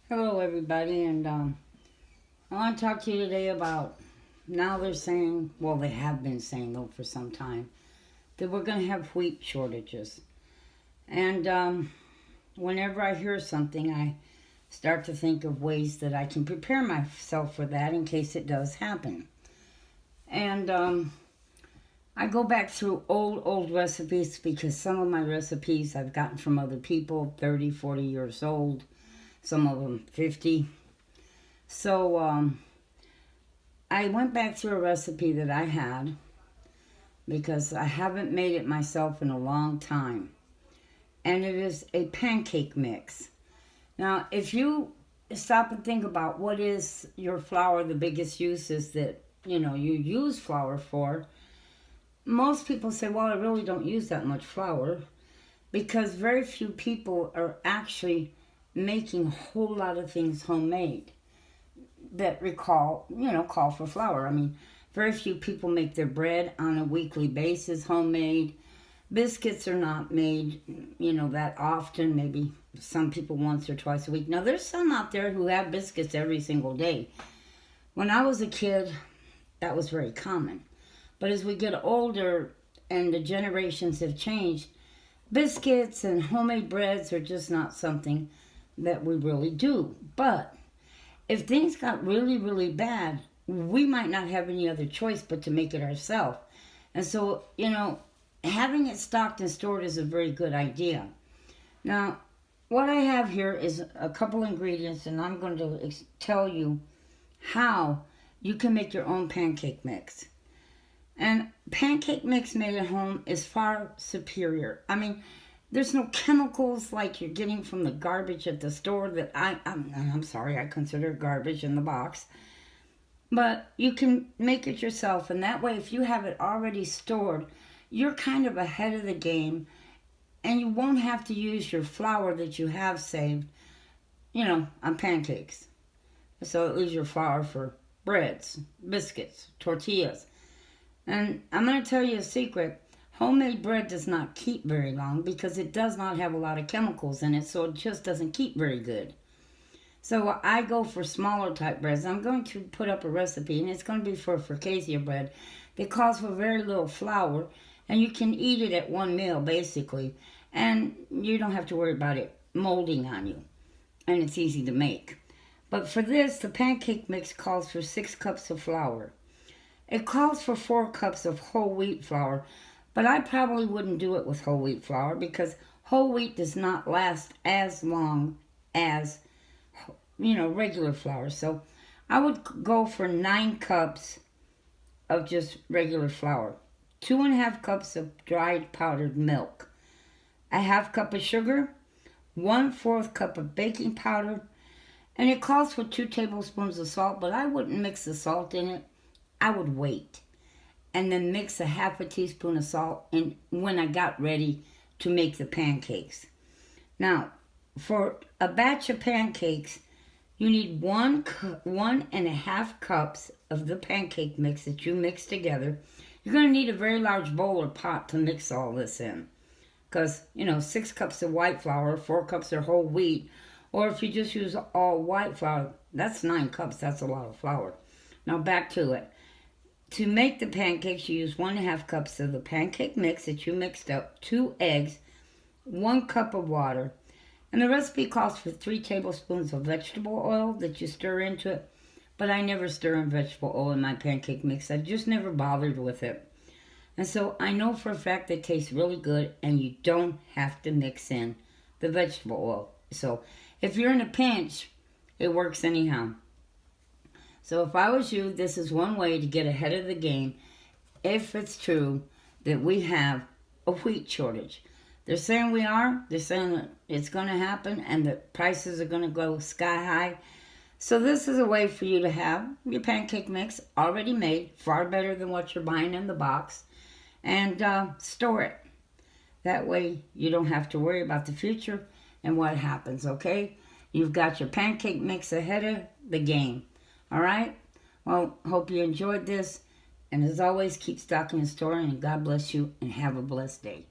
Hello, everybody, and I want to talk to you today about now they're saying, well, they have been saying though for some time, that we're going to have wheat shortages. And whenever I hear something, I start to think of ways that I can prepare myself for that in case it does happen. And I go back through old recipes because some of my recipes I've gotten from other people, 30, 40 years old, some of them 50. So I went back to a recipe that I had because I haven't made it myself in a long time. And it is a pancake mix. Now, if you stop and think about what is your flour, the biggest uses that, you use flour for, most people say, well, I really don't use that much flour because very few people are actually making a whole lot of things homemade that call for flour. I mean, very few people make their bread on a weekly basis homemade. Biscuits are not made, that often. Maybe some people once or twice a week. Now, there's some out there who have biscuits every single day. When I was a kid, that was very common. But as we get older and the generations have changed, biscuits and homemade breads are just not something that we really do. But if things got really, really bad, we might not have any other choice but to make it ourselves. And so, having it stocked and stored is a very good idea. Now, what I have here is a couple ingredients, and I'm going to tell you how you can make your own pancake mix. And pancake mix made at home is far superior. I mean, there's no chemicals like you're getting from the garbage at the store that I'm sorry, I consider garbage in the box. But you can make it yourself, and that way if you have it already stored, you're kind of ahead of the game, and you won't have to use your flour that you have saved, on pancakes. So it leaves your flour for breads, biscuits, tortillas. And I'm going to tell you a secret. Homemade bread does not keep very long because it does not have a lot of chemicals in it, so it just doesn't keep very good. So I go for smaller type breads. I'm going to put up a recipe, and it's going to be for fricassee bread that calls for very little flour, and you can eat it at one meal, basically, and you don't have to worry about it molding on you, and it's easy to make. But for this, the pancake mix calls for 6 cups of flour. It calls for 4 cups of whole wheat flour, but I probably wouldn't do it with whole wheat flour because whole wheat does not last as long as, regular flour. So I would go for 9 cups of just regular flour, 2.5 cups of dried powdered milk, a half cup of sugar, 1/4 cup of baking powder, and it calls for 2 tablespoons of salt, but I wouldn't mix the salt in it. I would wait and then mix a half a teaspoon of salt in when I got ready to make the pancakes. Now, for a batch of pancakes, you need 1.5 cups of the pancake mix that you mix together. You're going to need a very large bowl or pot to mix all this in. Because, 6 cups of white flour, 4 cups of whole wheat, or if you just use all white flour, that's 9 cups. That's a lot of flour. Now back to it. To make the pancakes, you use 1.5 cups of the pancake mix that you mixed up, 2 eggs, 1 cup of water, and the recipe calls for 3 tablespoons of vegetable oil that you stir into it, but I never stir in vegetable oil in my pancake mix. I just never bothered with it. And so I know for a fact it tastes really good, and you don't have to mix in the vegetable oil. So if you're in a pinch, it works anyhow. So if I was you, this is one way to get ahead of the game if it's true that we have a wheat shortage. They're saying we are. They're saying that it's going to happen and that prices are going to go sky high. So this is a way for you to have your pancake mix already made, far better than what you're buying in the box, and store it. That way you don't have to worry about the future and what happens, okay? You've got your pancake mix ahead of the game. All right? Well, hope you enjoyed this. And as always, keep stocking and storing. And God bless you and have a blessed day.